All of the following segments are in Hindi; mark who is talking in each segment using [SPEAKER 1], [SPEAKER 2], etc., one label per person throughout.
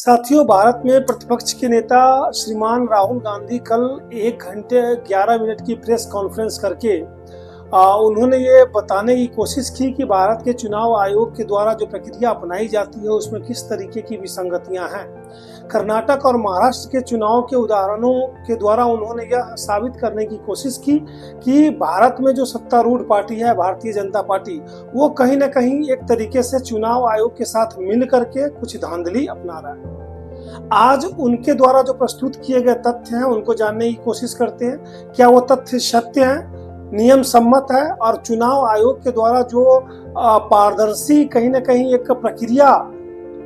[SPEAKER 1] साथियों, भारत में प्रतिपक्ष के नेता श्रीमान राहुल गांधी कल 1 घंटे 11 मिनट की प्रेस कॉन्फ्रेंस करके उन्होंने ये बताने की कोशिश की कि भारत के चुनाव आयोग के द्वारा जो प्रक्रिया अपनाई जाती है उसमें किस तरीके की विसंगतियां हैं। कर्नाटक और महाराष्ट्र के चुनाव के उदाहरणों के द्वारा उन्होंने यह साबित करने की कोशिश की कि भारत में जो सत्तारूढ़ पार्टी है भारतीय जनता पार्टी, वो कहीं ना कहीं एक तरीके से चुनाव आयोग के साथ मिल करके कुछ धांधली अपना रहा है। आज उनके द्वारा जो प्रस्तुत किए गए तथ्य हैं उनको जानने की कोशिश करते हैं। क्या वो तथ्य सत्य हैं, नियम सम्मत है, और चुनाव आयोग के द्वारा जो पारदर्शी कहीं ना कहीं एक प्रक्रिया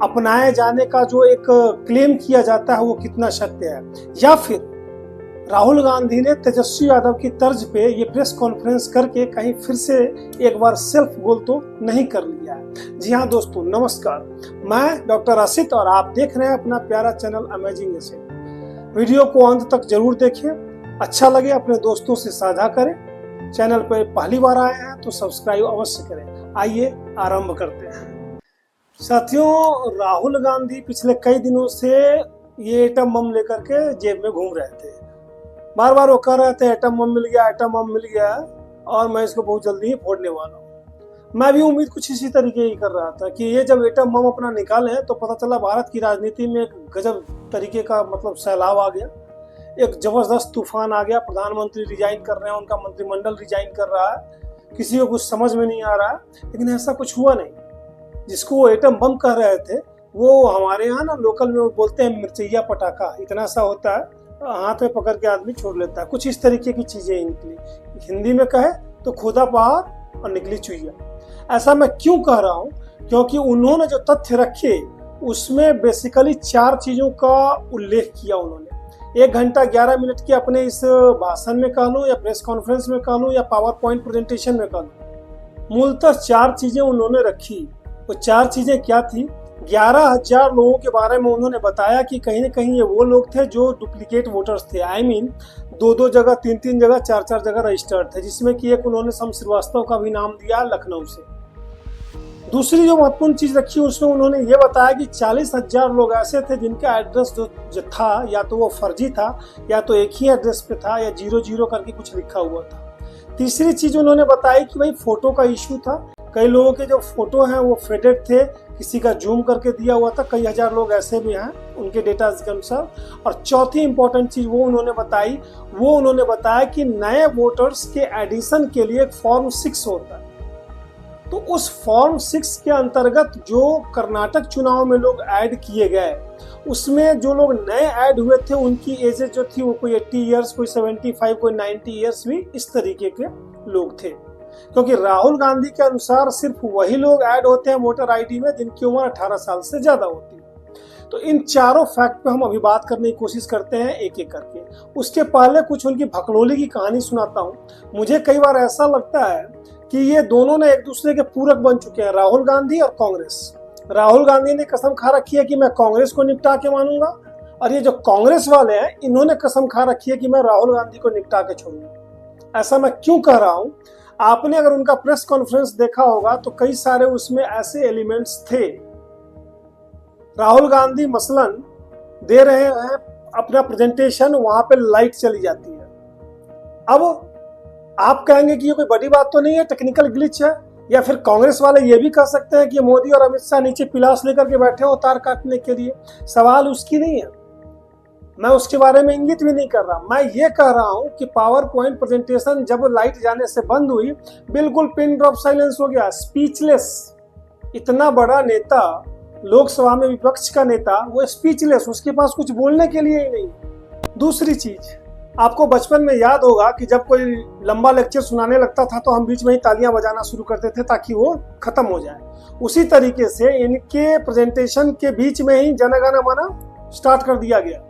[SPEAKER 1] अपनाए जाने का जो एक क्लेम किया जाता है वो कितना सत्य है, या फिर राहुल गांधी ने तेजस्वी यादव की तर्ज पे ये प्रेस कॉन्फ्रेंस करके कहीं फिर से एक बार सेल्फ गोल तो नहीं कर लिया है। जी हाँ दोस्तों, नमस्कार, मैं डॉक्टर असित और आप देख रहे हैं अपना प्यारा चैनल अमेजिंग एसेट। वीडियो को अंत तक जरूर देखें, अच्छा लगे अपने दोस्तों से साझा करें। चैनल पर पहली बार आए हैं तो सब्सक्राइब अवश्य करें। आइए आरंभ करते हैं। साथियों, राहुल गांधी पिछले कई दिनों से ये एटम बम लेकर के जेब में घूम रहे थे। बार बार वो कह रहे थे एटम बम मिल गया, एटम बम मिल गया और मैं इसको बहुत जल्दी ही फोड़ने वाला हूँ। मैं भी उम्मीद कुछ इसी तरीके की कर रहा था कि ये जब एटम बम अपना निकाले तो पता चला भारत की राजनीति में एक गजब तरीके का सैलाब आ गया, एक जबरदस्त तूफान आ गया। प्रधानमंत्री रिजाइन कर रहे हैं, उनका मंत्रिमंडल रिजाइन कर रहा है, किसी को कुछ समझ में नहीं आ रहा है। लेकिन ऐसा कुछ हुआ नहीं। जिसको वो एटम बम कह रहे थे वो हमारे यहाँ ना लोकल में वो बोलते हैं मिर्चैया पटाखा, इतना सा होता है, हाथ में पकड़ के आदमी छोड़ लेता है। कुछ इस तरीके की चीजें निकली। हिंदी में कहे तो खोदा पहाड़ और निकली चुईया। ऐसा मैं क्यों कह रहा हूँ? क्योंकि उन्होंने जो तथ्य रखे उसमें बेसिकली 4 चीजों का उल्लेख किया उन्होंने। 1 घंटा 11 मिनट के अपने इस भाषण में कह लूँ या प्रेस कॉन्फ्रेंस में कह लूँ या पावर पॉइंट प्रेजेंटेशन में कह लूँ, मूलतः 4 चीजें उन्होंने रखी। वो 4 चीजें क्या थी? 11,000 लोगों के बारे में उन्होंने बताया कि कहीं ना कहीं ये वो लोग थे जो डुप्लीकेट वोटर्स थे। आई मीन 2-2 जगह, 3-3 जगह, 4-4 जगह रजिस्टर्ड थे, जिसमें कि एक उन्होंने शम श्रीवास्तव का भी नाम दिया लखनऊ से। दूसरी जो महत्वपूर्ण चीज रखी उसमें उन्होंने ये बताया कि 40,000 लोग ऐसे थे जिनका एड्रेस जो था या तो वो फर्जी था या तो एक ही एड्रेस पे था या 00 करके कुछ लिखा हुआ था। तीसरी चीज उन्होंने बताई कि भाई फोटो का इशू था। कई लोगों के जो फोटो हैं वो फेडेड थे, किसी का जूम करके दिया हुआ था। कई हजार लोग ऐसे भी हैं उनके डेटा के अनुसार। और चौथी इंपॉर्टेंट चीज वो उन्होंने बताया कि नए वोटर्स के एडिशन के लिए एक फॉर्म 6 होता है। तो उस फॉर्म 6 के अंतर्गत जो कर्नाटक चुनाव में लोग ऐड किए गए, उसमें जो लोग नए ऐड हुए थे उनकी एजेस जो थी वो कोई 80 ईयर्स, कोई 75, कोई 90 ईयर्स भी, इस तरीके के लोग थे। क्योंकि राहुल गांधी के अनुसार सिर्फ वही लोग ऐड होते हैं वोटर आईडी में जिनकी उम्र 18 साल से ज्यादा होती है। तो इन चारों फैक्ट पे हम अभी बात करने की कोशिश करते हैं एक एक करके। उसके पहले कुछ उनकी भगनोली की कहानी सुनाता हूँ। मुझे कई बार ऐसा लगता है कि ये दोनों ने एक दूसरे के पूरक बन चुके हैं, राहुल गांधी और कांग्रेस। राहुल गांधी ने कसम खा रखी है कि मैं कांग्रेस को निपटा के मानूंगा, और ये जो कांग्रेस वाले हैं इन्होंने कसम खा रखी है कि मैं राहुल गांधी को निपटा के छोड़ूंगा। ऐसा मैं क्यों कह रहा हूं? आपने अगर उनका प्रेस कॉन्फ्रेंस देखा होगा तो कई सारे उसमें ऐसे एलिमेंट्स थे। राहुल गांधी मसलन दे रहे हैं अपना प्रेजेंटेशन, वहां पे लाइट चली जाती है। अब आप कहेंगे कि ये कोई बड़ी बात तो नहीं है, टेक्निकल ग्लिच है। या फिर कांग्रेस वाले ये भी कह सकते हैं कि मोदी और अमित शाह नीचे पिलास लेकर के बैठे हो तार काटने के लिए। सवाल उसकी नहीं है, मैं उसके बारे में इंगित भी नहीं कर रहा। मैं ये कह रहा हूं कि पावर पॉइंट प्रेजेंटेशन जब लाइट जाने से बंद हुई, बिल्कुल पिन ड्रॉप साइलेंस हो गया, स्पीचलेस। इतना बड़ा नेता, लोकसभा में विपक्ष का नेता, वो स्पीचलेस, उसके पास कुछ बोलने के लिए ही नहीं। दूसरी चीज, आपको बचपन में याद होगा कि जब कोई लंबा लेक्चर सुनाने लगता था तो हम बीच में ही तालियां बजाना शुरू करते थे ताकि वो खत्म हो जाए। उसी तरीके से इनके प्रेजेंटेशन के बीच में ही जन गण मन स्टार्ट कर दिया गया।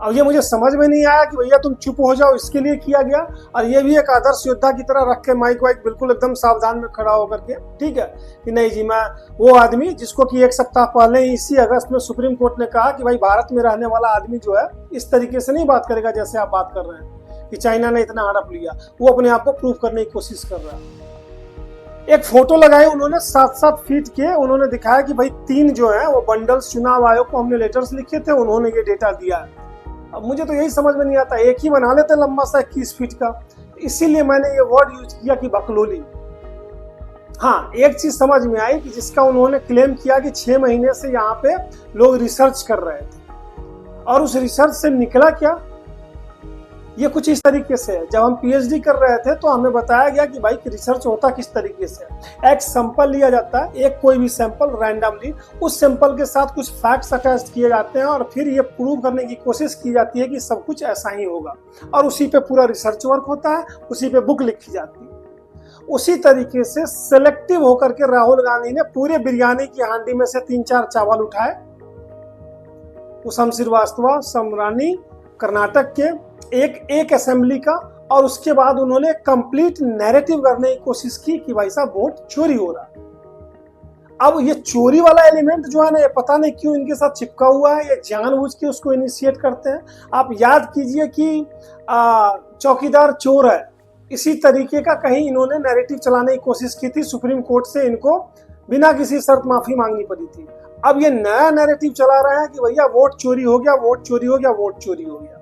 [SPEAKER 1] अब ये मुझे समझ में नहीं आया कि भैया तुम चुप हो जाओ, इसके लिए किया गया। और ये भी एक आदर्श योद्धा की तरह रख के माइक वाइक बिल्कुल एकदम सावधान में खड़ा होकर के, ठीक है कि नहीं जी, मैं वो आदमी जिसको कि 1 सप्ताह पहले ही इसी अगस्त में सुप्रीम कोर्ट ने कहा कि भाई भारत में रहने वाला आदमी जो है इस तरीके से नहीं बात करेगा जैसे आप बात कर रहे हैं कि चाइना ने इतना हड़प लिया। वो अपने आप को प्रूव करने की कोशिश कर रहा है। एक फोटो लगाई उन्होंने 7-7 फीट के, उन्होंने दिखाया कि भाई 3 जो है वो बंडल्स चुनाव आयोग को हमने लेटर्स लिखे थे, उन्होंने ये डेटा दिया है। अब मुझे तो यही समझ में नहीं आता, एक ही बना लेते लंबा सा 21 फीट का, इसीलिए मैंने ये वर्ड यूज किया कि बकलोली। हाँ, एक चीज समझ में आई कि जिसका उन्होंने क्लेम किया कि 6 महीने से यहाँ पे लोग रिसर्च कर रहे थे, और उस रिसर्च से निकला क्या, ये कुछ इस तरीके से है। जब हम पीएचडी कर रहे थे तो हमें बताया गया कि भाई रिसर्च होता किस तरीके से है। एक सैंपल लिया जाता है, एक कोई भी सैंपल रैंडमली, उस सैंपल के साथ कुछ फैक्ट्स अटैच किए जाते हैं और फिर ये प्रूव करने की कोशिश की जाती है कि सब कुछ ऐसा ही होगा, और उसी पे पूरा रिसर्च वर्क होता है, उसी पे बुक लिखी जाती है। उसी तरीके से सिलेक्टिव होकर के राहुल गांधी ने पूरे बिरयानी की हांडी में से 3-4 चावल उठाए, उसम श्रीवास्तव, समरानी, कर्नाटक के एक असेंबली का, और उसके बाद उन्होंने कंप्लीट नैरेटिव करने की कोशिश की कि भाई साहब वोट चोरी हो रहा है। अब ये चोरी वाला एलिमेंट जो है ना, ये पता नहीं क्यों इनके साथ चिपका हुआ है, ये जानबूझ के उसको इनिशिएट करते हैं। आप याद कीजिए कि चौकीदार चोर है, इसी तरीके का कहीं इन्होंने नैरेटिव चलाने की कोशिश की थी, सुप्रीम कोर्ट से इनको बिना किसी शर्त माफी मांगनी पड़ी थी। अब ये नया नैरेटिव चला रहा है कि भैया वोट चोरी हो गया, वोट चोरी हो गया, वोट चोरी हो गया।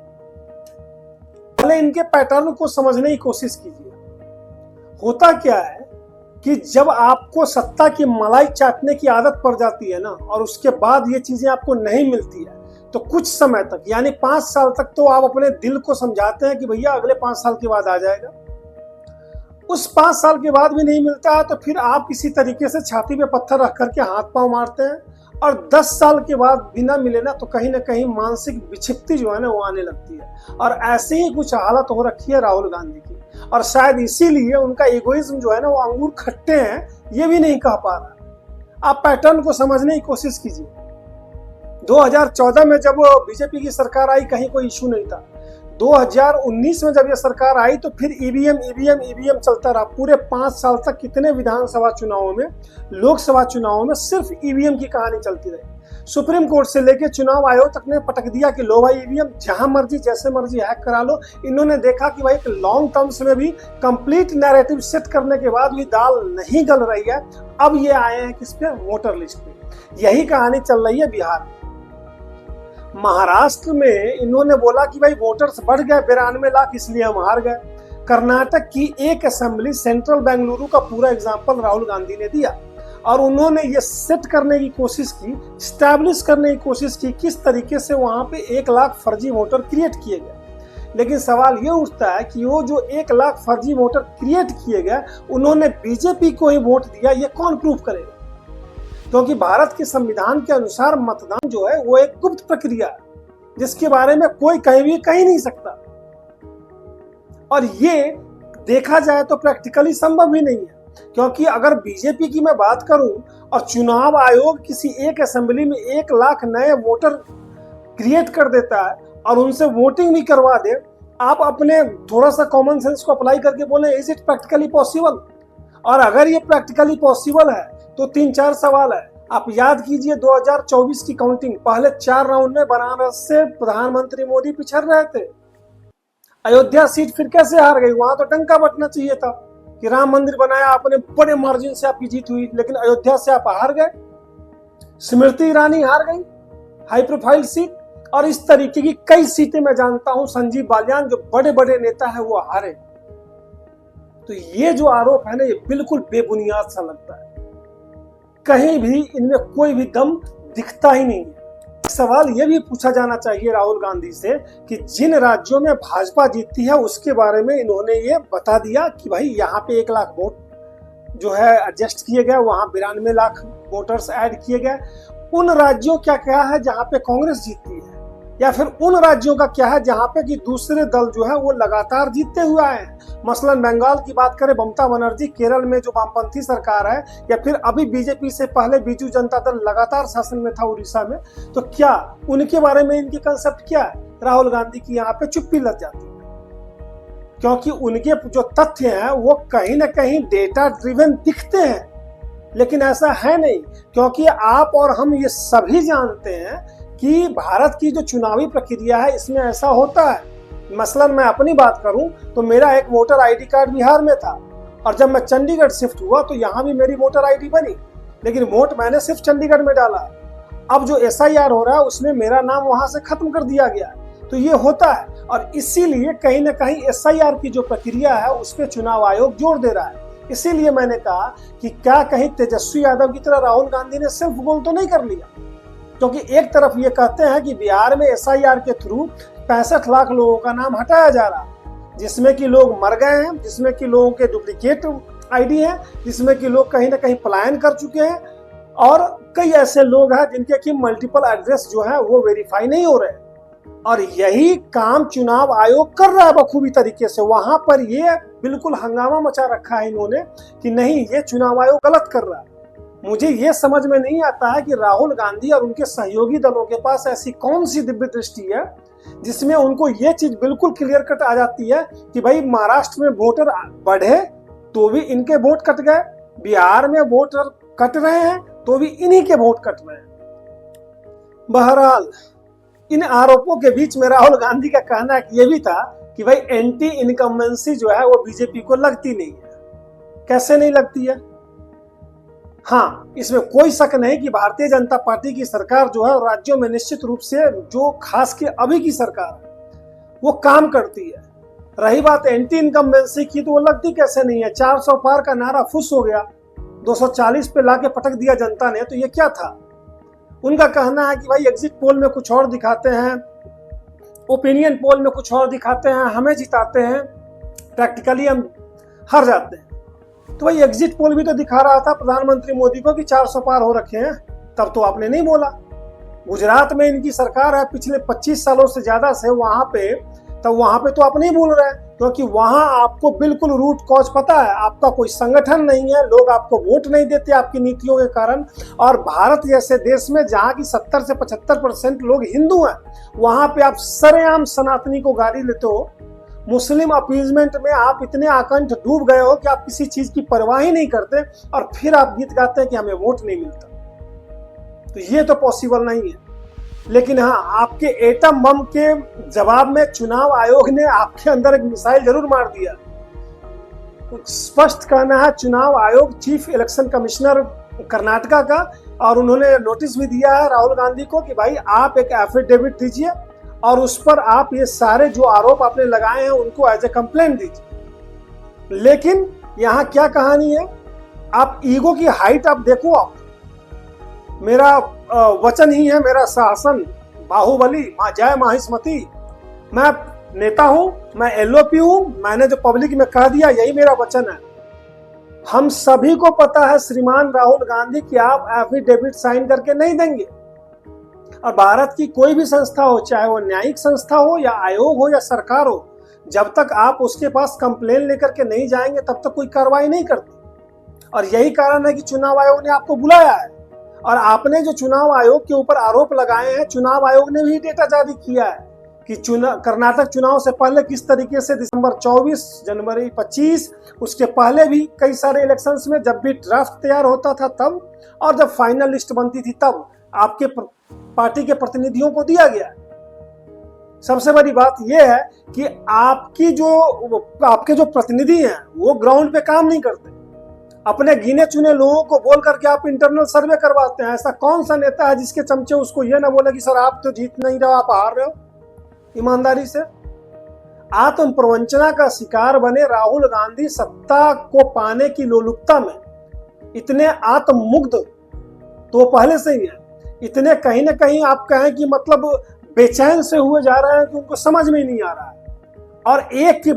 [SPEAKER 1] पहले इनके पैटर्न को समझने की कोशिश कीजिए। होता क्या है कि जब आपको सत्ता की मलाई चाटने की आदत पड़ जाती है ना, और उसके बाद ये चीजें आपको नहीं मिलती है, तो कुछ समय तक यानी 5 साल तक तो आप अपने दिल को समझाते हैं कि भैया अगले 5 साल के बाद आ जाएगा। उस 5 साल के बाद भी नहीं मिलता है तो फिर आप किसी तरीके से छाती पे पत्थर रख करके हाथ पांव मारते हैं, और 10 साल के बाद बिना मिले ना तो कहीं ना कहीं मानसिक विक्षिप्ति जो है ना वो आने लगती है। और ऐसे ही कुछ हालत हो रखी है राहुल गांधी की, और शायद इसीलिए उनका इगोइज्म जो है ना वो अंगूर खट्टे हैं ये भी नहीं कह पा रहा। आप पैटर्न को समझने की कोशिश कीजिए। 2014 में जब बीजेपी की सरकार आई कहीं कोई इशू नहीं था। 2019 में जब ये सरकार आई तो फिर ईवीएम चलता रहा। पूरे 5 साल तक कितने विधानसभा चुनावों में, लोकसभा चुनावों में सिर्फ ईवीएम की कहानी चलती रही। सुप्रीम कोर्ट से लेके चुनाव आयोग तक ने पटक दिया कि लो भाई ईवीएम जहां मर्जी जैसे मर्जी हैक करा लो। इन्होंने देखा कि भाई एक लॉन्ग टर्म्स में भी कंप्लीट नैरेटिव सेट करने के बाद भी दाल नहीं गल रही है। अब ये आए हैं किस पे, वोटर लिस्ट पे। यही कहानी चल रही है बिहार में। महाराष्ट्र में इन्होंने बोला कि भाई वोटर्स बढ़ गए 92 लाख, इसलिए हम हार गए। कर्नाटक की एक असेंबली सेंट्रल बेंगलुरु का पूरा एग्जाम्पल राहुल गांधी ने दिया, और उन्होंने ये सेट करने की कोशिश की, स्टैब्लिश करने की कोशिश की किस तरीके से वहां पे 1 लाख फर्जी वोटर क्रिएट किए गए। लेकिन सवाल ये उठता है कि वो जो 1 लाख फर्जी वोटर क्रिएट किए गए उन्होंने बीजेपी को ही वोट दिया, ये कौन प्रूफ करेगा? क्योंकि भारत के संविधान के अनुसार मतदान जो है वो एक गुप्त प्रक्रिया है जिसके बारे में कोई कहीं भी कह नहीं सकता, और ये देखा जाए तो प्रैक्टिकली संभव ही नहीं है। क्योंकि अगर बीजेपी की मैं बात करूं और चुनाव आयोग किसी एक असेंबली में 1 लाख नए वोटर क्रिएट कर देता है और उनसे वोटिंग भी करवा दे, आप अपने थोड़ा सा कॉमन सेंस को अप्लाई करके बोले इज इट प्रैक्टिकली पॉसिबल? और अगर ये प्रैक्टिकली पॉसिबल है तो 3-4 सवाल है। आप याद कीजिए 2024 की काउंटिंग, पहले 4 राउंड में बनारस से प्रधानमंत्री मोदी पिछड़ रहे थे। अयोध्या सीट फिर कैसे हार गई? वहां तो टंका बटना चाहिए था कि राम मंदिर बनाया आपने, बड़े मार्जिन से आपकी जीत हुई, लेकिन अयोध्या से आप हार गए। स्मृति ईरानी हार गई, हाई प्रोफाइल सीट, और इस तरीके की कई सीटें मैं जानता हूं। संजीव बालियान जो बड़े बड़े नेता है वो हारे। तो ये जो आरोप है ना ये बिल्कुल बेबुनियाद सा लगता है, कहीं भी इनमें कोई भी दम दिखता ही नहीं है। सवाल यह भी पूछा जाना चाहिए राहुल गांधी से कि जिन राज्यों में भाजपा जीतती है उसके बारे में इन्होंने ये बता दिया कि भाई यहाँ पे 1 लाख वोट जो है एडजस्ट किए गए, वहां 92 लाख वोटर्स ऐड किए गए। उन राज्यों क्या क्या है जहां पे कांग्रेस जीतती है, या फिर उन राज्यों का क्या है जहां पे कि दूसरे दल जो है वो लगातार जीतते हुए आए हैं। मसलन बंगाल की बात करें, ममता बनर्जी, केरल में जो वामपंथी सरकार है, या फिर अभी बीजेपी से पहले बीजू जनता दल लगातार शासन में था उड़ीसा में, तो क्या उनके बारे में इनकी कंसेप्ट क्या है? राहुल गांधी की यहाँ पे चुप्पी लग जाती है, क्योंकि उनके जो तथ्य हैं वो कहीं ना कहीं डेटा ड्रिवन दिखते हैं, लेकिन ऐसा है नहीं। क्योंकि आप और हम ये सभी जानते हैं कि भारत की जो चुनावी प्रक्रिया है इसमें ऐसा होता है। मसलन मैं अपनी बात करूं तो मेरा एक वोटर आईडी कार्ड बिहार में था, और जब मैं चंडीगढ़ शिफ्ट हुआ तो यहाँ भी मेरी वोटर आईडी बनी, लेकिन वोट मैंने सिर्फ चंडीगढ़ में डाला। अब जो एसआईआर हो रहा है उसमें मेरा नाम वहां से खत्म कर दिया गया है। तो ये होता है, और इसीलिए कहीं ना कहीं एसआईआर की जो प्रक्रिया है उस पर चुनाव आयोग जोर दे रहा है। इसीलिए मैंने कहा कि क्या कहीं तेजस्वी यादव की तरह राहुल गांधी ने सिर्फ गोल तो नहीं कर लिया, क्योंकि एक तरफ ये कहते हैं कि बिहार में एसआईआर के थ्रू 65 लाख लोगों का नाम हटाया जा रहा है, जिसमें कि लोग मर गए हैं, जिसमें कि लोगों के डुप्लीकेट आईडी है, जिसमें कि लोग कहीं ना कहीं पलायन कर चुके हैं, और कई ऐसे लोग हैं जिनके कि मल्टीपल एड्रेस जो है वो वेरीफाई नहीं हो रहे। और यही काम चुनाव आयोग कर रहा है बखूबी तरीके से। वहां पर ये बिल्कुल हंगामा मचा रखा है इन्होंने कि नहीं, ये चुनाव आयोग गलत कर रहा है। मुझे ये समझ में नहीं आता है कि राहुल गांधी और उनके सहयोगी दलों के पास ऐसी कौन सी दिव्य दृष्टि है जिसमें उनको ये चीज बिल्कुल क्लियर कट आ जाती है कि भाई महाराष्ट्र में वोटर बढ़े तो भी इनके वोट कट गए, बिहार में वोटर कट रहे हैं तो भी इन्हीं के वोट कट रहे हैं। बहरहाल इन आरोपों के बीच में राहुल गांधी का कहना ये भी था कि भाई एंटी इनकम्बेंसी जो है वो बीजेपी को लगती नहीं है। कैसे नहीं लगती है? हाँ, इसमें कोई शक नहीं कि भारतीय जनता पार्टी की सरकार जो है राज्यों में निश्चित रूप से, जो खास के अभी की सरकार है, वो काम करती है। रही बात एंटी इनकम्बेंसी की, तो वो लगती कैसे नहीं है। 400 पार का नारा फुस हो गया, 240 पे लाके पटक दिया जनता ने, तो ये क्या था? उनका कहना है कि भाई एग्जिट पोल में कुछ और दिखाते हैं, ओपिनियन पोल में कुछ और दिखाते हैं, हमें जिताते हैं, प्रैक्टिकली हम हार जाते हैं। तो भाई एग्जिट पोल भी तो दिखा रहा था प्रधानमंत्री मोदी को कि 400 पार हो रखे हैं, तब तो आपने नहीं बोला। गुजरात में इनकी सरकार है पिछले 25 सालों से ज्यादा से वहां पे, तब वहां पे तो आप नहीं बोल रहे हैं, क्योंकि वहां आपको बिल्कुल रूट कॉज पता है, आपका कोई संगठन नहीं है, लोग आपको वोट नहीं देते आपकी नीतियों के कारण। और भारत जैसे देश में जहां की 70 से 75% लोग हिंदू हैं, वहां पे आप सरेआम सनातनी को गाली लेते हो। मुस्लिम अपीजमेंट में आप इतने आकंठ डूब गए हो कि आप किसी चीज की परवाह ही नहीं करते, और फिर आप गीत गाते हैं कि हमें वोट नहीं मिलता। तो ये तो पॉसिबल नहीं है। लेकिन हाँ, आपके एटम बम के जवाब में चुनाव आयोग ने आपके अंदर एक मिसाइल जरूर मार दिया। स्पष्ट कहना है चुनाव आयोग, चीफ इलेक्शन कमिश्नर कर्नाटका का, और उन्होंने नोटिस भी दिया है राहुल गांधी को कि भाई आप एक एफिडेविट दीजिए और उस पर आप ये सारे जो आरोप आपने लगाए हैं उनको एज ए कंप्लेंट दीजिए। लेकिन यहाँ क्या कहानी है, आप ईगो की हाइट आप देखो। आप, मेरा वचन ही है मेरा शासन, बाहुबली जय माहिष्मती। मैं नेता हूं, मैं एलओपी हूं, मैंने जो पब्लिक में कह दिया यही मेरा वचन है। हम सभी को पता है श्रीमान राहुल गांधी कि आप एफिडेविट साइन करके नहीं देंगे। और भारत की कोई भी संस्था हो, चाहे वो न्यायिक संस्था हो या आयोग हो या सरकार हो, जब तक आप उसके पास कंप्लेन लेकर के नहीं जाएंगे तब तक कोई कार्रवाई नहीं करती। और यही कारण है कि चुनाव आयोग ने आपको बुलाया है। और आपने जो चुनाव आयोग के ऊपर आरोप लगाए हैं, चुनाव आयोग ने भी डेटा जारी किया है कि कर्नाटक चुनाव से पहले किस तरीके से दिसंबर 24, जनवरी 25, उसके पहले भी कई सारे इलेक्शंस में जब भी ड्राफ्ट तैयार होता था तब, और जब फाइनल लिस्ट बनती थी तब आपके पार्टी के प्रतिनिधियों को दिया गया। सबसे बड़ी बात यह है कि आपके जो प्रतिनिधि हैं वो ग्राउंड पे काम नहीं करते। अपने गिने चुने लोगों को बोल करके आप इंटरनल सर्वे करवाते हैं। ऐसा कौन सा नेता है जिसके चमचे उसको ये ना बोले कि सर आप तो जीत नहीं रहे हो, आप हार रहे हो। ईमानदारी से आत्म प्रवंचना का शिकार बने राहुल गांधी सत्ता को पाने की लोलुपता में इतने आत्ममुग्ध तो पहले से ही है, इतने कहीं ना कहीं आप कहें कि मतलब बेचैन से हुए जा रहे हैं कि उनको समझ में ही नहीं आ रहा है। और एक के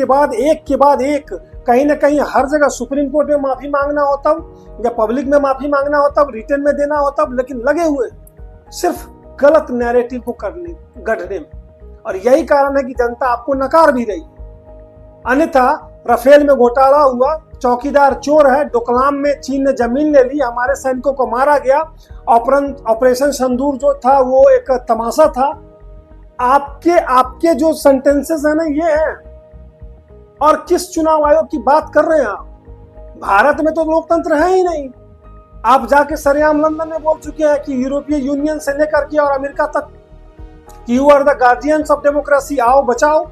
[SPEAKER 1] बाद एक कहीं ना कहीं हर जगह सुप्रीम कोर्ट में माफी मांगना हो तब, या पब्लिक में माफी मांगना हो तब, रिटर्न में देना हो तब, लेकिन लगे हुए सिर्फ गलत नैरेटिव को गढ़ने में। और यही कारण है कि जनता आपको नकार भी रही है। अन्यथा राफेल में घोटाला हुआ, चौकीदार चोर है, डोकलाम में चीन ने जमीन ले ली, हमारे सैनिकों को मारा गया, ऑपरेशन सिंदूर जो था वो एक तमाशा था। आपके जो सेंटेंसेस है ना ये है। और किस चुनाव आयोग की बात कर रहे हैं आप? भारत में तो लोकतंत्र है ही नहीं। आप जाके सरेआम लंदन में बोल चुके हैं कि यूरोपीय यूनियन से लेकर के और अमेरिका तक, you are the guardians of democracy, आओ बचाओ।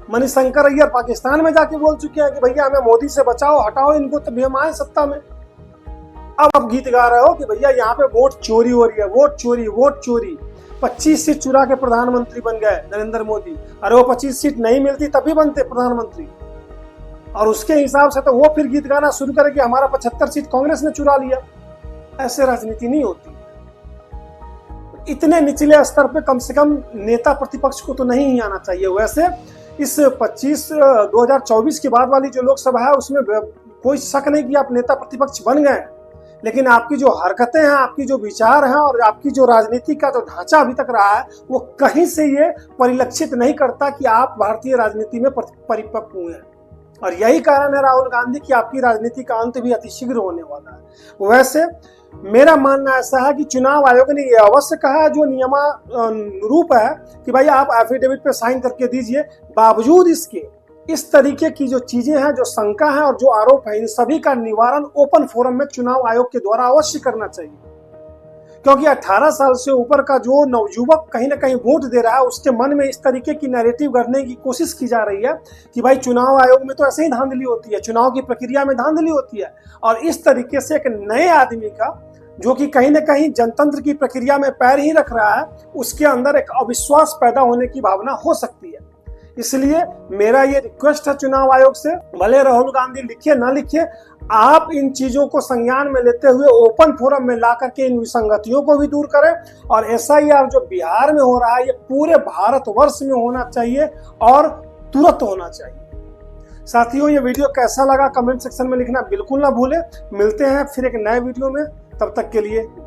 [SPEAKER 1] मणिशंकर अय्यर पाकिस्तान में जाके बोल चुके हैं कि भैया हमें मोदी से बचाओ, हटाओ इनको, तभी हम आए सत्ता में। अब आप गीत गा रहे हो कि भैया यहाँ पे वोट चोरी हो रही है, वोट चोरी, वोट चोरी। 25 सीट चुरा के प्रधानमंत्री बन गए नरेंद्र मोदी। अरे वो 25 सीट नहीं मिलती तभी बनते प्रधानमंत्री। और उसके हिसाब से तो वो फिर गीत गाना शुरू करे कि हमारा 75 सीट कांग्रेस ने चुरा लिया। ऐसे राजनीति नहीं होती। इतने निचले स्तर पे कम से कम नेता प्रतिपक्ष को तो नहीं ही आना चाहिए। वैसे इस 2024 के बाद वाली जो लोकसभा है उसमें कोई शक नहीं कि आप नेता प्रतिपक्ष बन गए, लेकिन आपकी जो हरकतें हैं, आपकी जो विचार हैं और आपकी जो राजनीति का जो ढांचा अभी तक रहा है वो कहीं से ये परिलक्षित नहीं करता कि आप भारतीय राजनीति में परिपक्व हुए हैं। और यही कारण है राहुल गांधी की आपकी राजनीति का अंत भी अतिशीघ्र होने वाला है। वैसे मेरा मानना ऐसा है कि चुनाव आयोग ने यह अवश्य कहा है जो नियमानुरूप है कि भाई आप एफिडेविट पे साइन करके दीजिए। बावजूद इसके इस तरीके की जो चीजें हैं, जो शंका है और जो आरोप है, इन सभी का निवारण ओपन फोरम में चुनाव आयोग के द्वारा अवश्य करना चाहिए। क्योंकि 18 साल से ऊपर का जो नवयुवक कहीं ना कहीं वोट दे रहा है उसके मन में इस तरीके की नैरेटिव गढ़ने की कोशिश की जा रही है कि भाई चुनाव आयोग में तो ऐसे ही धांधली होती है, चुनाव की प्रक्रिया में धांधली होती है। और इस तरीके से एक नए आदमी का जो कि कहीं ना कहीं जनतंत्र की प्रक्रिया में पैर ही रख रहा है, उसके अंदर एक अविश्वास पैदा होने की भावना हो सकती है। इसलिए मेरा ये रिक्वेस्ट है चुनाव आयोग से, भले राहुल गांधी लिखे ना लिखे, आप इन चीजों को संज्ञान में लेते हुए ओपन फोरम में ला करके इन विसंगतियों को भी दूर करें। और एसआईआर जो बिहार में हो रहा है ये पूरे भारतवर्ष में होना चाहिए और तुरंत होना चाहिए। साथियों, ये वीडियो कैसा लगा कमेंट सेक्शन में लिखना बिल्कुल ना भूलें। मिलते हैं फिर एक नए वीडियो में, तब तक के लिए।